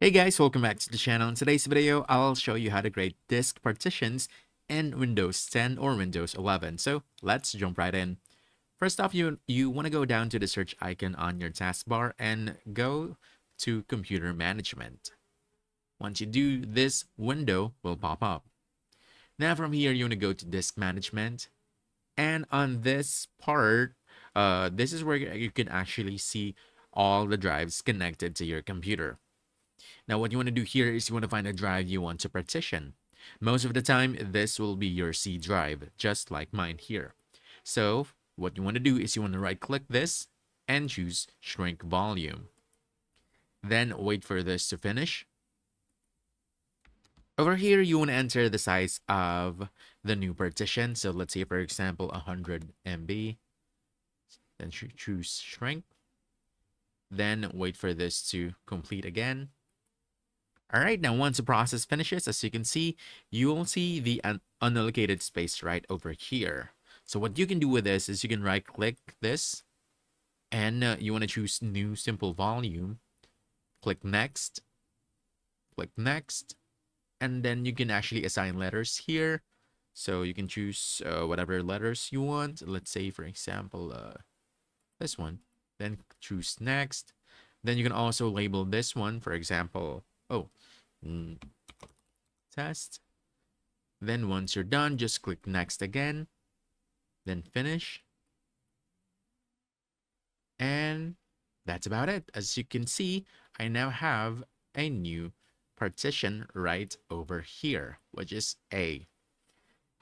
Hey guys, welcome back to the channel. In today's video, I'll show you how to create disk partitions in Windows 10 or Windows 11. So let's jump right in. First off, you want to go down to the search icon on your taskbar and go to Computer Management. Once you do, this window will pop up. Now from here, you want to go to Disk Management. And on this part, this is where you can actually see all the drives connected to your computer. Now, what you want to do here is you want to find a drive you want to partition. Most of the time, this will be your C drive, just like mine here. So, what you want to do is you want to right-click this and choose Shrink Volume. Then wait for this to finish. Over here, you want to enter the size of the new partition. So let's say, for example, 100 MB. Then choose Shrink. Then wait for this to complete again. All right, now once the process finishes, as you can see, you will see the unallocated space right over here. So what you can do with this is you can right click this and you want to choose new simple volume, click next, and then you can actually assign letters here. So you can choose whatever letters you want. Let's say, for example, this one, then choose next. Then you can also label this one, for example, test. Then once you're done, just click next again, then finish. And that's about it. As you can see, I now have a new partition right over here, which is A.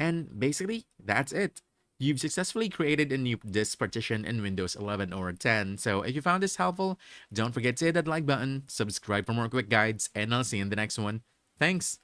And basically, that's it. You've successfully created a new disk partition in Windows 11 or 10. So if you found this helpful, don't forget to hit that like button, subscribe for more quick guides, and I'll see you in the next one. Thanks!